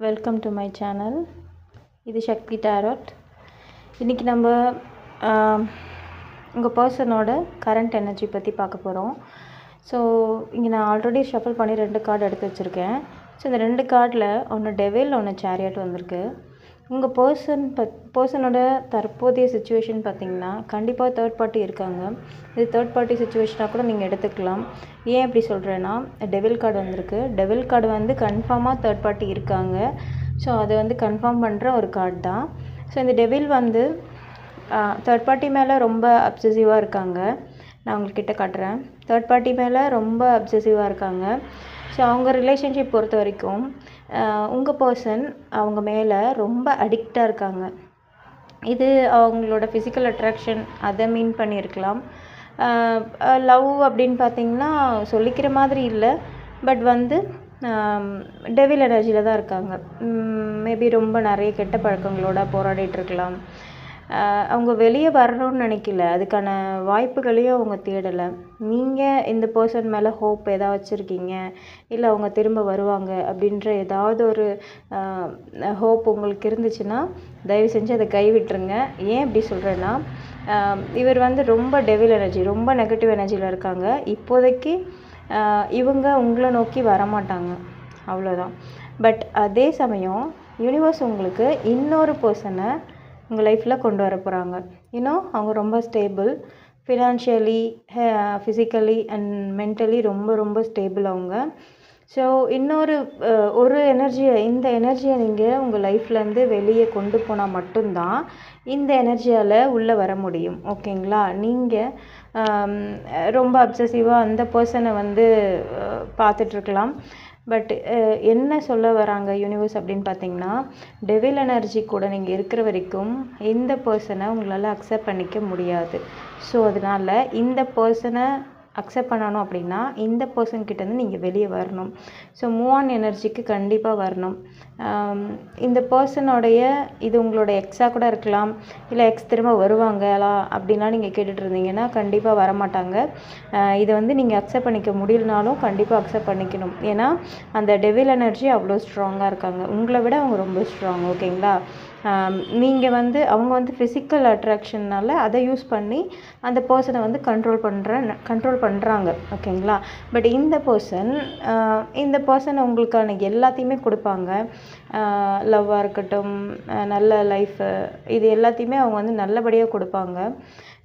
Welcome to my channel. இது சக்தி tarot. இன்றைக்கி நம்ம உங்கள் பர்சனோட கரண்ட் எனர்ஜி பற்றி பார்க்க போகிறோம். ஸோ இங்கே நான் ஆல்ரெடி ஷஃபிள் பண்ணி 2 கார்டு எடுத்து வச்சுருக்கேன். ஸோ இந்த 2 கார்டில் ஒன்று டெவில், ஒன்று சேரியட் வந்திருக்கு. உங்கள் பர்சனோட தற்போதைய சுச்சுவேஷன் பார்த்திங்கன்னா கண்டிப்பாக தேர்ட் பார்ட்டி இருக்காங்க. இது தேர்ட் பார்ட்டி சுச்சுவேஷனாக கூட நீங்கள் எடுத்துக்கலாம். ஏன் இப்படி சொல்கிறேன்னா, டெவில் கார்டு வந்திருக்கு. டெவில் கார்டு வந்து கன்ஃபார்மாக தேர்ட் பார்ட்டி இருக்காங்க. ஸோ அதை வந்து கன்ஃபார்ம் பண்ணுற ஒரு கார்டு தான். ஸோ இந்த டெவில் வந்து தேர்ட் பார்ட்டி மேலே ரொம்ப அப்சசிவாக இருக்காங்க. நான் உங்கள்கிட்ட காட்டுறேன். தேர்ட் பார்ட்டி மேலே ரொம்ப அப்சசிவாக இருக்காங்க. ஸோ அவங்க ரிலேஷன்ஷிப் பொறுத்த வரைக்கும் உங்கள் பர்சன் அவங்க மேலே ரொம்ப அடிக்டாக இருக்காங்க. இது அவங்களோட ஃபிசிக்கல் அட்ராக்ஷன் அதை மீன் பண்ணியிருக்கலாம். லவ் அப்படின்னு பார்த்திங்கன்னா சொல்லிக்கிற மாதிரி இல்லை, பட் வந்து டெவில் எனர்ஜியில் தான் இருக்காங்க. மேபி ரொம்ப நிறைய கெட்ட பழக்கங்களோட போராடிட்டுருக்கலாம். அவங்க வெளியே வரணும்னு நினைக்கல, அதுக்கான வாய்ப்புகளையும் அவங்க தேடலை. நீங்கள் இந்த பர்சன் மேலே ஹோப் எதாவது வச்சுருக்கீங்க, இல்லை அவங்க திரும்ப வருவாங்க அப்படின்ற ஏதாவது ஒரு ஹோப் உங்களுக்கு இருந்துச்சுன்னா தயவு செஞ்சு அதை கைவிட்டுருங்க. ஏன் அப்படி சொல்கிறேன்னா, இவர் வந்து ரொம்ப டெவில் எனர்ஜி, ரொம்ப நெகட்டிவ் எனர்ஜியில் இருக்காங்க. இப்போதைக்கு இவங்க உங்களை நோக்கி வரமாட்டாங்க, அவ்வளோதான். பட் அதே சமயம் யூனிவர்ஸ் உங்களுக்கு இன்னொரு பர்சனை உங்கள் லைஃப்பில் கொண்டு வர போகிறாங்க. அவங்க ரொம்ப stable, financially, physically and mentally ரொம்ப ரொம்ப ஸ்டேபிள் அவங்க. ஸோ இன்னொரு இந்த எனர்ஜியை நீங்கள் உங்கள் லைஃப்லேருந்து வெளியே கொண்டு போனால் மட்டும்தான் இந்த எனர்ஜியால் உள்ளே வர முடியும். ஓகேங்களா? நீங்கள் ரொம்ப அப்சசிவாக அந்த பர்சனை வந்து பார்த்துட்ருக்கலாம். பட் என்ன சொல்ல வராங்க யூனிவர்ஸ் அப்படின்னு பார்த்தீங்கன்னா, டெவில் எனர்ஜி கூட நீங்கள் இருக்கிற வரைக்கும் இந்த பர்சனை உங்களால் அக்செப்ட் பண்ணிக்க முடியாது. ஸோ அதனால் இந்த பர்சனை அக்செப்ட் பண்ணணும் அப்படின்னா இந்த பர்சன்கிட்டேருந்து நீங்கள் வெளியே வரணும். ஸோ மூவ் ஆன் எனர்ஜிக்கு கண்டிப்பாக வரணும். இந்த பர்சனோடைய இது உங்களோட எக்ஸாக கூட இருக்கலாம், இல்லை எக்ஸ் திரும்ப வருவாங்களா அப்படின்லாம் நீங்கள் கேட்டுட்டு இருந்தீங்கன்னா கண்டிப்பாக வரமாட்டாங்க. இதை வந்து நீங்கள் அக்செப்ட் பண்ணிக்க முடியலனாலும் கண்டிப்பாக அக்செப்ட் பண்ணிக்கணும். ஏன்னா அந்த டெவில் எனர்ஜி அவ்வளோ ஸ்ட்ராங்காக இருக்காங்க. உங்களை விட அவங்க ரொம்ப ஸ்ட்ராங். ஓகேங்களா? நீங்கள் வந்து அவங்க வந்து ஃபிசிக்கல் அட்ராக்ஷன்னால் அதை யூஸ் பண்ணி அந்த பர்சனை வந்து கண்ட்ரோல் பண்ணுறாங்க. ஓகேங்களா? பட் இந்த பர்சன் உங்களுக்கான எல்லாத்தையுமே கொடுப்பாங்க. லவ்வாக இருக்கட்டும், நல்ல லைஃபு, இது எல்லாத்தையுமே அவங்க வந்து நல்லபடியாக கொடுப்பாங்க.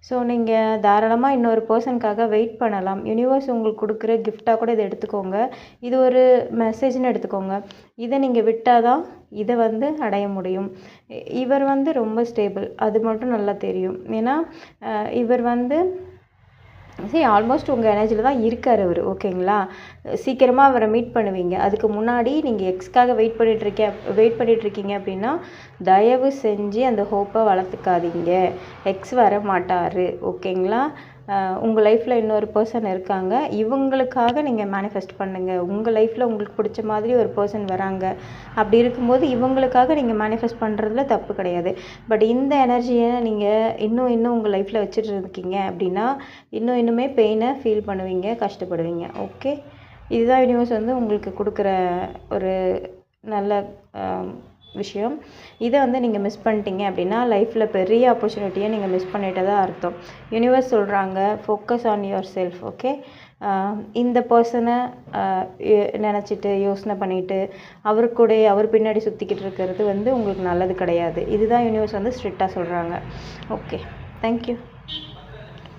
ஸோ நீங்கள் தாராளமாக இன்னொரு பர்சனுக்காக வெயிட் பண்ணலாம். யூனிவர்ஸ் உங்களுக்கு கொடுக்குற கிஃப்டாக கூட இதை எடுத்துக்கோங்க. இது ஒரு மெசேஜ்னு எடுத்துக்கோங்க. இதை நீங்கள் விட்டால் தான் இதை வந்து அடைய முடியும். இவர் வந்து ரொம்ப ஸ்டேபிள், அது மட்டும் நல்லா தெரியும். ஏன்னா இவர் வந்து ஆல்மோஸ்ட் உங்கள் எனர்ஜியில் தான் இருக்கார் அவர். ஓகேங்களா? சீக்கிரமாக அவரை மீட் பண்ணுவீங்க. அதுக்கு முன்னாடி நீங்கள் எக்ஸ்க்காக வெயிட் பண்ணிகிட்ருக்கீங்க அப்படின்னா தயவு செஞ்சு அந்த ஹோப்பை வளர்த்துக்காதீங்க. எக்ஸ் வர மாட்டார். ஓகேங்களா? உங்கள் லைஃப்பில் இன்னொரு பர்சன் இருக்காங்க. இவங்களுக்காக நீங்கள் மேனிஃபெஸ்ட் பண்ணுங்கள். உங்கள் லைஃப்பில் உங்களுக்கு பிடிச்ச மாதிரி ஒரு பர்சன் வராங்க. அப்படி இருக்கும்போது இவங்களுக்காக நீங்கள் மேனிஃபெஸ்ட் பண்ணுறதுல தப்பு கிடையாது. பட் இந்த எனர்ஜியை நீங்கள் இன்னும் உங்கள் லைஃப்பில் வச்சுட்டு இருக்கீங்க அப்படின்னா இன்னுமே பெயினை ஃபீல் பண்ணுவீங்க, கஷ்டப்படுவீங்க. ஓகே? இதுதான் யூனிவர்ஸ் வந்து உங்களுக்கு கொடுக்குற ஒரு நல்ல விஷயம். இதை வந்து நீங்கள் மிஸ் பண்ணிட்டீங்க அப்படின்னா லைஃப்பில் பெரிய ஆப்பர்ச்சுனிட்டியை நீங்கள் மிஸ் பண்ணிட்டதாக அர்த்தம். யூனிவர்ஸ் சொல்கிறாங்க, focus on your self. Okay? இந்த பர்சனை நினச்சிட்டு யோசனை பண்ணிவிட்டு அவர் பின்னாடி சுற்றிக்கிட்டு இருக்கிறது வந்து உங்களுக்கு நல்லது கிடையாது. இதுதான் யூனிவர்ஸ் வந்து ஸ்ட்ரிக்டாக சொல்கிறாங்க. Okay, thank you.